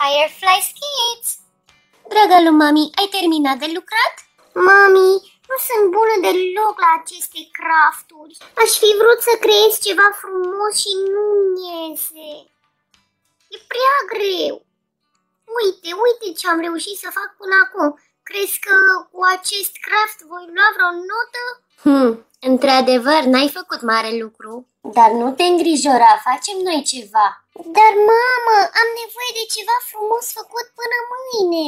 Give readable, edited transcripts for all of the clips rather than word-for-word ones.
Firefly Kids! Dragă lui mami, ai terminat de lucrat? Mami, nu sunt bună deloc la aceste crafturi. Aș fi vrut să creez ceva frumos și nu-mi iese. E prea greu. Uite ce am reușit să fac până acum. Crezi că cu acest craft voi lua vreo notă? Într-adevăr, n-ai făcut mare lucru. Dar nu te îngrijora, facem noi ceva. Dar, mamă, am nevoie de ceva frumos făcut până mâine.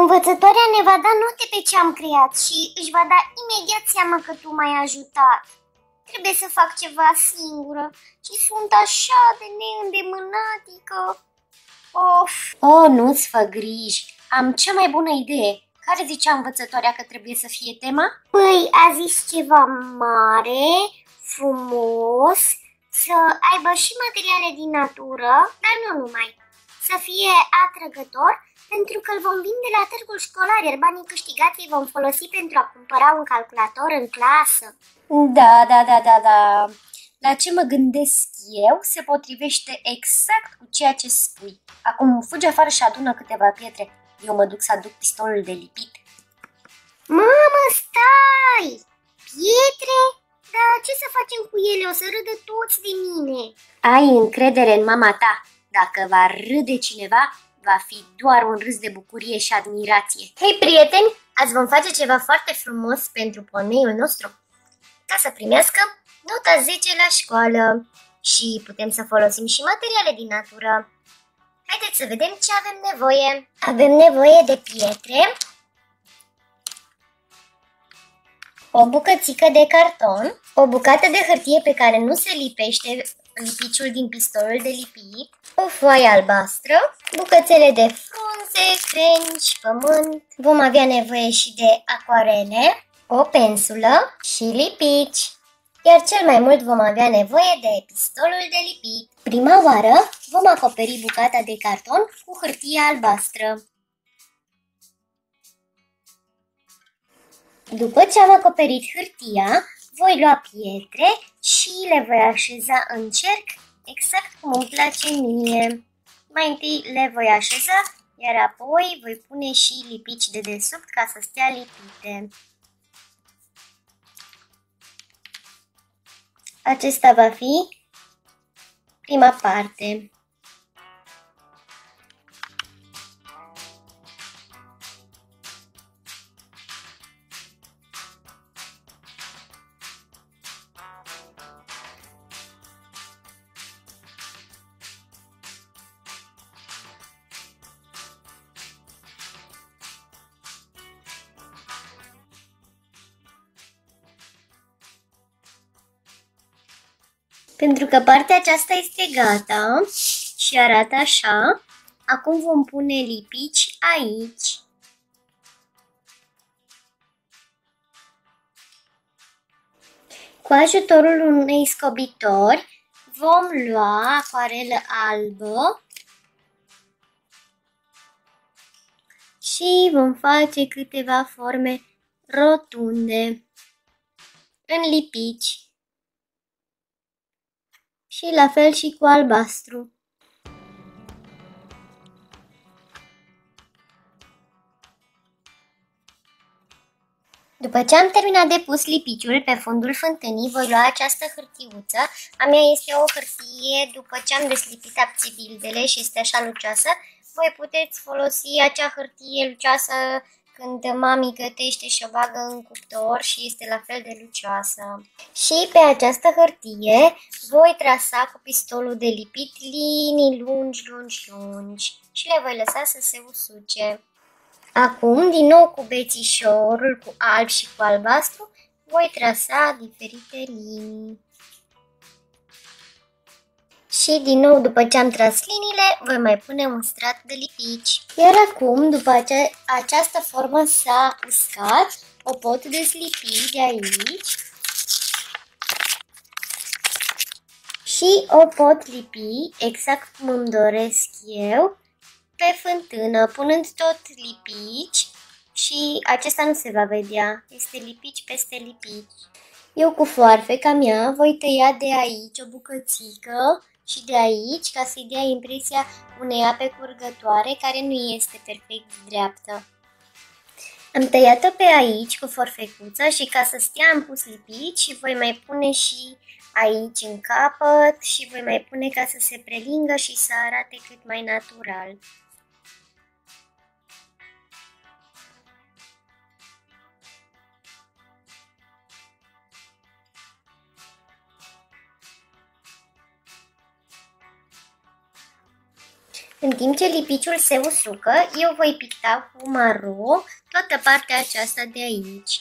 Învățătoarea ne va da note pe ce am creat și își va da imediat seama că tu m-ai ajutat. Trebuie să fac ceva singură și sunt așa de neîndemânatică. Of! Oh, nu-ți fă griji. Am cea mai bună idee. Care zicea învățătoarea că trebuie să fie tema? Păi, a zis ceva mare, frumos, să aibă și materiale din natură, dar nu numai. Să fie atrăgător, pentru că îl vom vinde la târgul școlar, iar banii câștigați îi vom folosi pentru a cumpăra un calculator în clasă. Da. La ce mă gândesc eu se potrivește exact cu ceea ce spui. Acum fugi afară și adună câteva pietre. Eu mă duc să aduc pistolul de lipit. Mamă, stai! Pietre? Dar ce să facem cu ele? O să râdă toți de mine. Ai încredere în mama ta. Dacă va râde cineva, va fi doar un râs de bucurie și admirație. Hei, prieteni, azi vom face ceva foarte frumos pentru poneiul nostru, ca să primească nota 10 la școală. Și putem să folosim și materiale din natură. Haideți să vedem ce avem nevoie. Avem nevoie de pietre, o bucățică de carton, o bucată de hârtie pe care nu se lipește lipiciul din pistolul de lipit, o foaie albastră, bucățele de frunze, crengi, pământ. Vom avea nevoie și de acoarele, o pensulă și lipici. Iar cel mai mult vom avea nevoie de pistolul de lipit. Prima oară vom acoperi bucata de carton cu hârtie albastră. După ce am acoperit hârtia, voi lua pietre și le voi așeza în cerc exact cum îmi place mie. Mai întâi le voi așeza, iar apoi voi pune și lipici de desubt ca să stea lipite. Acesta va fi prima parte. Pentru că partea aceasta este gata și arată așa, acum vom pune lipici aici. Cu ajutorul unei scobitori vom lua acoarelă albă și vom face câteva forme rotunde în lipici. Și la fel și cu albastru. După ce am terminat de pus lipiciul pe fundul fântânii, voi lua această hârtiuță. A mea este o hârtie, după ce am deslipit abțibildele și este așa lucioasă, voi puteți folosi acea hârtie lucioasă când mami gătește și o bagă în cuptor și este la fel de lucioasă. Și pe această hârtie voi trasa cu pistolul de lipit linii lungi și le voi lăsa să se usuce. Acum, din nou cu bețișorul, cu alb și cu albastru, voi trasa diferite linii. Și din nou, după ce am tras liniile, voi mai pune un strat de lipici. Iar acum, după această formă s-a uscat, o pot deslipi de aici și o pot lipi exact cum îmi doresc eu pe fântână, punând tot lipici și acesta nu se va vedea, este lipici peste lipici. Eu cu foarfeca mea voi tăia de aici o bucățică și de aici, ca să-i dea impresia unei ape curgătoare care nu este perfect dreaptă. Am tăiat-o pe aici cu forfecuță și ca să stea am pus lipici și voi mai pune și aici în capăt și voi mai pune ca să se prelingă și să arate cât mai natural. În timp ce lipiciul se usucă, eu voi picta cu maro toată partea aceasta de aici.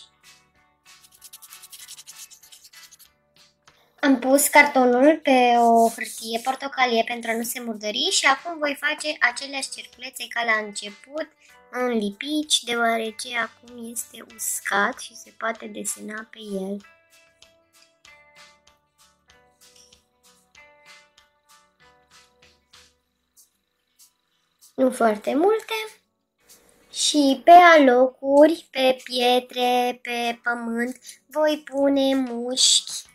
Am pus cartonul pe o hârtie portocalie pentru a nu se murdări și acum voi face aceleași cerculețe ca la început în lipici, deoarece acum este uscat și se poate desena pe el. Nu foarte multe. Și pe alocuri, pe pietre, pe pământ, voi pune mușchi.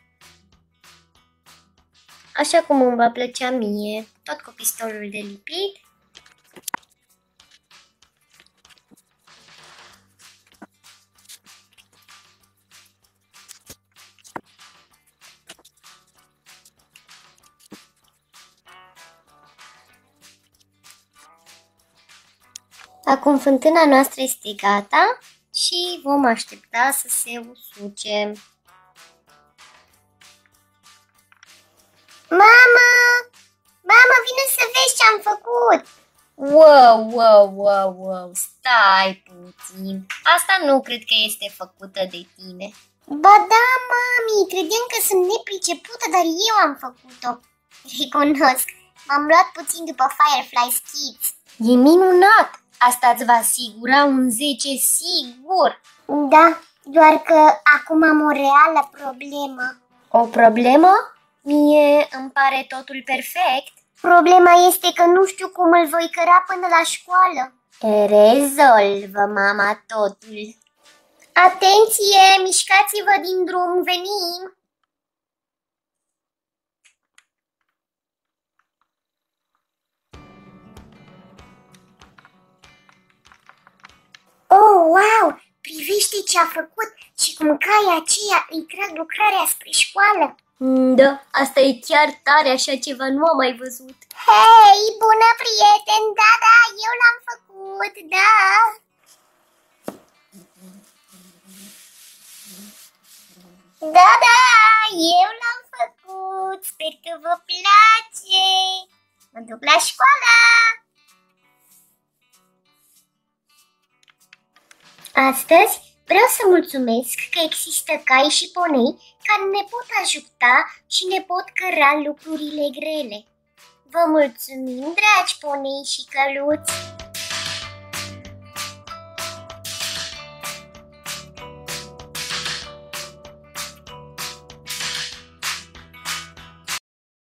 Așa cum îmi va plăcea mie, tot cu pistolul de lipit. Acum fântâna noastră este gata și vom aștepta să se usuce. Mama! Mama, vine să vezi ce am făcut! Wow, stai puțin. Asta nu cred că este făcută de tine. Ba da, mami, credeam că sunt nepricepută, dar eu am făcut-o. Recunosc, m-am luat puțin după Firefly Kids. E minunat! Asta îți va asigura un 10 sigur. Da, doar că acum am o reală problemă. O problemă? Mie îmi pare totul perfect. Problema este că nu știu cum îl voi căra până la școală. Rezolvă, mama, totul. Atenție, mișcați-vă din drum, venim! Oh, wow! Privește ce a făcut și cum caia aceea îi trag lucrarea spre școală. Da, asta e chiar tare, așa ceva nu am mai văzut. Hei, bună prieten, da, eu l-am făcut, da! Da, eu l-am făcut, sper că vă place! Mă duc la școală! Astăzi vreau să mulțumesc că există cai și ponei care ne pot ajuta și ne pot căra lucrurile grele. Vă mulțumim, dragi ponei și căluți!